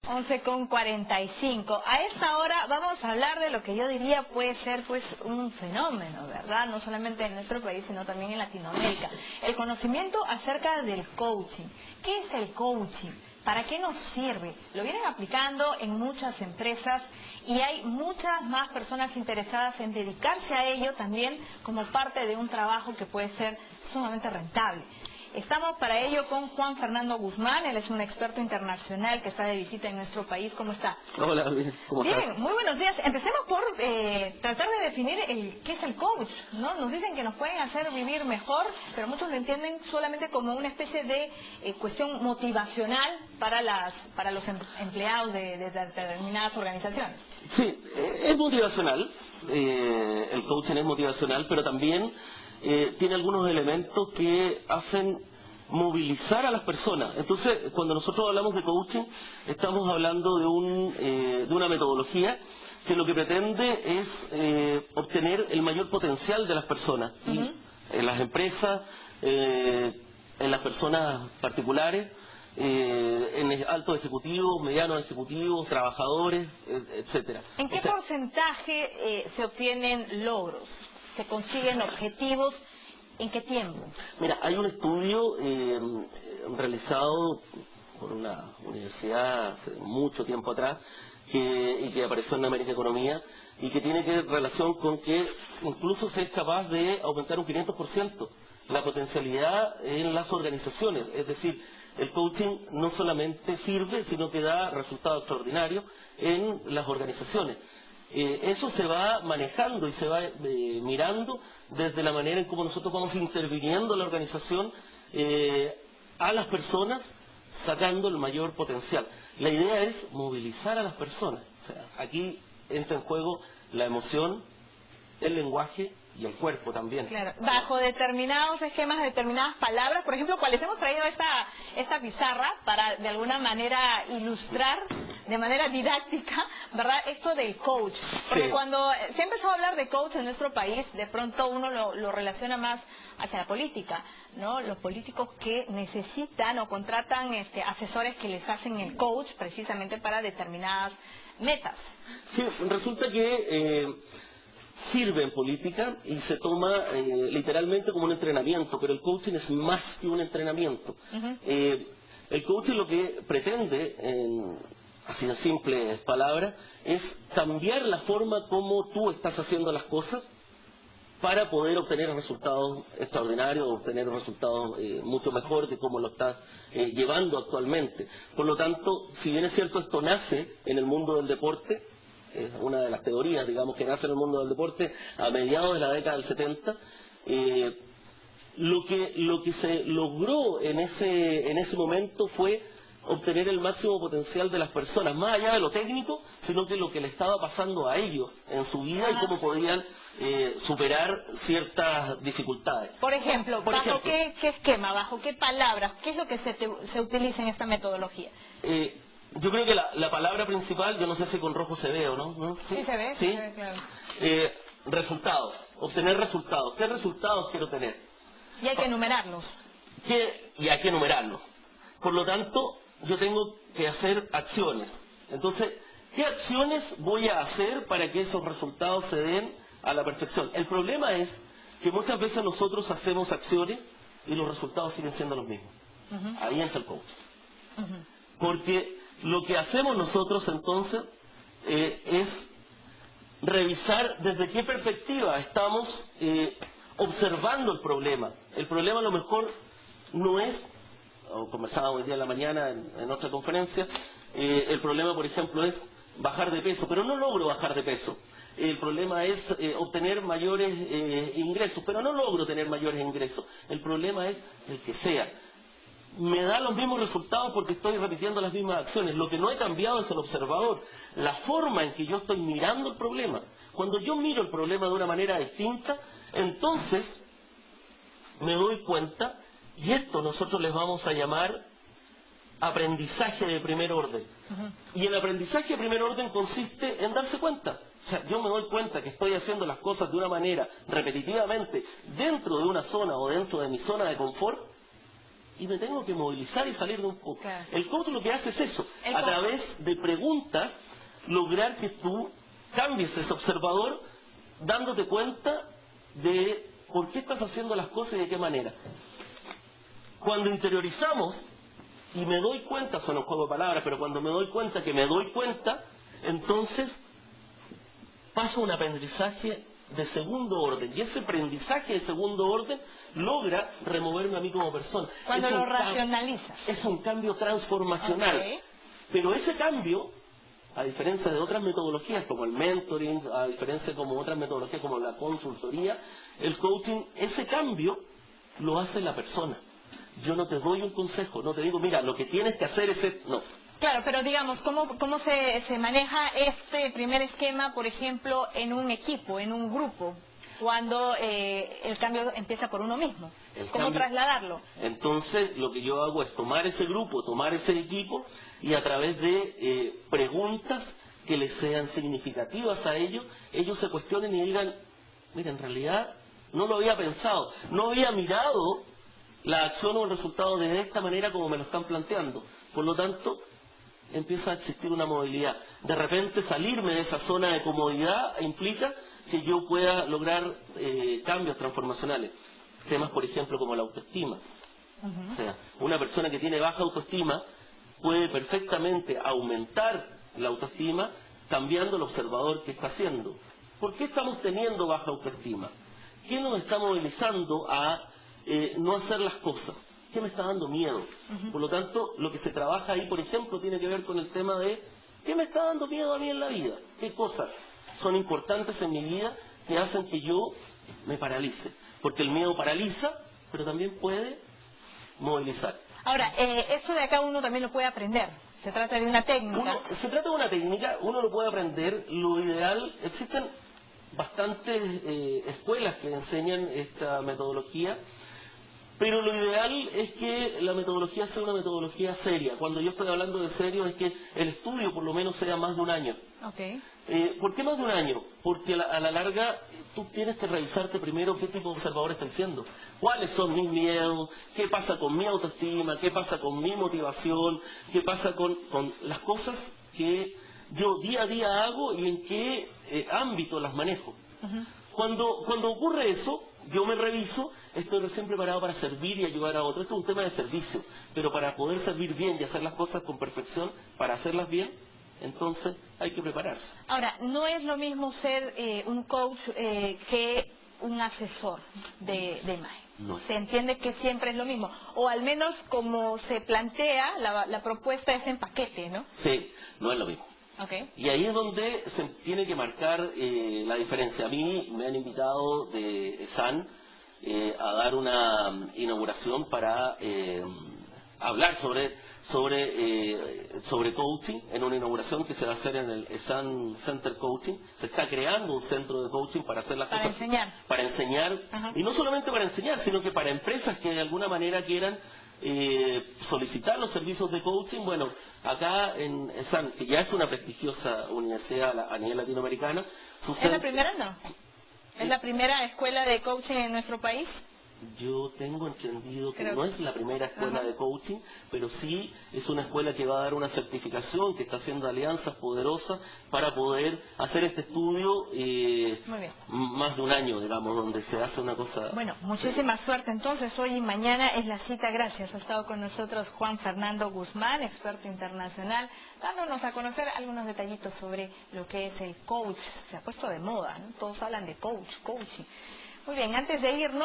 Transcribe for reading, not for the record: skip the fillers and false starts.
11:45. A esta hora vamos a hablar de lo que yo diría puede ser pues un fenómeno, ¿verdad? No solamente en nuestro país, sino también en Latinoamérica. El conocimiento acerca del coaching. ¿Qué es el coaching? ¿Para qué nos sirve? Lo vienen aplicando en muchas empresas y hay muchas más personas interesadas en dedicarse a ello también como parte de un trabajo que puede ser sumamente rentable. Estamos para ello con Juan Fernando Guzmán, él es un experto internacional que está de visita en nuestro país. ¿Cómo está? Hola, ¿cómo estás? Bien, muy buenos días. Empecemos por tratar de definir qué es el coach, ¿no? Nos dicen que nos pueden hacer vivir mejor, pero muchos lo entienden solamente como una especie de cuestión motivacional para los empleados de determinadas organizaciones. Sí, es motivacional, el coaching es motivacional, pero también tiene algunos elementos que hacen movilizar a las personas. Entonces, cuando nosotros hablamos de coaching, estamos hablando de una metodología que lo que pretende es obtener el mayor potencial de las personas. Y en las empresas, en las personas particulares, en altos ejecutivos, medianos ejecutivos, trabajadores, etcétera. ¿En qué porcentaje se obtienen logros? ¿Se consiguen objetivos? ¿En qué tiempo? Mira, hay un estudio realizado por una universidad hace mucho tiempo atrás y que apareció en América Economía y que tiene que ver relación con que incluso se es capaz de aumentar un 500% la potencialidad en las organizaciones. Es decir, el coaching no solamente sirve, sino que da resultados extraordinarios en las organizaciones. Eso se va manejando y se va mirando desde la manera en cómo nosotros vamos interviniendo en la organización a las personas, sacando el mayor potencial. La idea es movilizar a las personas. O sea, aquí entra en juego la emoción, el lenguaje y el cuerpo también. Claro, bajo determinados esquemas, determinadas palabras, por ejemplo, ¿cuáles hemos traído esta pizarra para de alguna manera ilustrar de manera didáctica, ¿verdad? Esto del coach. Porque cuando se empezó a hablar de coach en nuestro país, de pronto uno lo relaciona más hacia la política, ¿no? Los políticos que necesitan o contratan asesores que les hacen el coach precisamente para determinadas metas. Sí, resulta que sirve en política y se toma literalmente como un entrenamiento, pero el coaching es más que un entrenamiento. El coaching lo que pretende, así en simples palabras, es cambiar la forma como tú estás haciendo las cosas para poder obtener resultados extraordinarios, obtener resultados mucho mejor de cómo lo estás llevando actualmente. Por lo tanto, si bien es cierto esto nace en el mundo del deporte, es una de las teorías, digamos, que nace en el mundo del deporte a mediados de la década del 70, lo que se logró en ese momento fue obtener el máximo potencial de las personas, más allá de lo técnico, sino que lo que le estaba pasando a ellos en su vida y cómo podían superar ciertas dificultades. Por ejemplo, ¿bajo qué esquema, bajo qué palabras, qué es lo que se utiliza en esta metodología? Yo creo que la palabra principal, yo no sé si con rojo se ve o no. Sí se ve, ¿sí? Se ve, claro. Resultados, obtener resultados. ¿Qué resultados quiero tener? Y hay que enumerarlos. Y hay que enumerarlos. Por lo tanto, yo tengo que hacer acciones. Entonces, ¿qué acciones voy a hacer para que esos resultados se den a la perfección? El problema es que muchas veces nosotros hacemos acciones y los resultados siguen siendo los mismos. Ahí entra el coach. Porque lo que hacemos nosotros entonces es revisar desde qué perspectiva estamos observando el problema. El problema a lo mejor no es, o conversábamos hoy día en la mañana en otra conferencia, el problema por ejemplo es bajar de peso, pero no logro bajar de peso. El problema es obtener mayores ingresos, pero no logro tener mayores ingresos. El problema es el que sea. Me da los mismos resultados porque estoy repitiendo las mismas acciones. Lo que no he cambiado es el observador, la forma en que yo estoy mirando el problema. Cuando yo miro el problema de una manera distinta, entonces me doy cuenta, y esto nosotros les vamos a llamar aprendizaje de primer orden. Y el aprendizaje de primer orden consiste en darse cuenta. O sea, yo me doy cuenta que estoy haciendo las cosas de una manera repetitivamente dentro de una zona o dentro de mi zona de confort, y me tengo que movilizar y salir de un poco. Claro. El coach lo que hace es eso, El a coach. través de preguntas, lograr que tú cambies ese observador, dándote cuenta de por qué estás haciendo las cosas y de qué manera. Cuando interiorizamos, y me doy cuenta, suena un juego de palabras, pero cuando me doy cuenta que me doy cuenta, entonces paso a un aprendizaje de segundo orden. Y ese aprendizaje de segundo orden logra removerme a mí como persona. Cuando Es un lo racionalizas. Es un cambio transformacional. Ok. Pero ese cambio, a diferencia de otras metodologías como el mentoring, a diferencia como otras metodologías como la consultoría, el coaching, ese cambio lo hace la persona. Yo no te doy un consejo, no te digo, mira, lo que tienes que hacer es esto. No. Claro, pero digamos, ¿cómo se maneja este primer esquema, por ejemplo, en un equipo, en un grupo, cuando el cambio empieza por uno mismo? ¿Cómo trasladarlo? Entonces, lo que yo hago es tomar ese grupo, tomar ese equipo, y a través de preguntas que les sean significativas a ellos se cuestionen y digan, mira, en realidad no lo había pensado, no había mirado la acción o el resultado de esta manera como me lo están planteando. Por lo tanto, empieza a existir una movilidad. De repente salirme de esa zona de comodidad implica que yo pueda lograr cambios transformacionales. Temas, por ejemplo, como la autoestima. O sea, una persona que tiene baja autoestima puede perfectamente aumentar la autoestima cambiando el observador que está haciendo. ¿Por qué estamos teniendo baja autoestima? ¿Qué nos está movilizando a no hacer las cosas? ¿Qué me está dando miedo? Por lo tanto, lo que se trabaja ahí, por ejemplo, tiene que ver con el tema de ¿qué me está dando miedo a mí en la vida? ¿Qué cosas son importantes en mi vida que hacen que yo me paralice? Porque el miedo paraliza, pero también puede movilizar. Ahora, esto de acá uno también lo puede aprender. Se trata de una técnica. Se trata de una técnica, uno lo puede aprender. Lo ideal, existen bastantes escuelas que enseñan esta metodología, pero lo ideal es que la metodología sea una metodología seria. Cuando yo estoy hablando de serio es que el estudio por lo menos sea más de un año. Okay. ¿Por qué más de un año? Porque a la larga tú tienes que revisarte primero qué tipo de observador estás siendo. ¿Cuáles son mis miedos? ¿Qué pasa con mi autoestima? ¿Qué pasa con mi motivación? ¿Qué pasa con las cosas que yo día a día hago y en qué ámbito las manejo? Cuando ocurre eso, yo me reviso, estoy recién preparado para servir y ayudar a otros. Esto es un tema de servicio, pero para poder servir bien y hacer las cosas con perfección, para hacerlas bien, entonces hay que prepararse. Ahora, no es lo mismo ser un coach que un asesor de imagen. No. Se entiende que siempre es lo mismo, o al menos como se plantea, la propuesta es en paquete, ¿no? Sí, no es lo mismo. Okay. Y ahí es donde se tiene que marcar la diferencia. A mí me han invitado de SAN a dar una inauguración para hablar sobre coaching, en una inauguración que se va a hacer en el SAN Center Coaching. Se está creando un centro de coaching para hacer las cosas. Para enseñar. Ajá. Y no solamente para enseñar, sino que para empresas que de alguna manera quieran solicitar los servicios de coaching. Bueno, acá en SAN, que ya es una prestigiosa universidad a nivel latinoamericano. ¿Es la primera no? ¿Es la primera escuela de coaching en nuestro país? Yo tengo entendido que Creo no es la primera escuela de coaching, pero sí es una escuela que va a dar una certificación, que está haciendo alianzas poderosas para poder hacer este estudio Muy bien. más de un año, digamos, donde se hace una cosa... Bueno, muchísima suerte entonces. Hoy y mañana es la cita. Gracias. Ha estado con nosotros Juan Fernando Guzmán, experto internacional, dándonos a conocer algunos detallitos sobre lo que es el coach. Se ha puesto de moda, ¿no? Todos hablan de coaching. Muy bien, antes de irnos...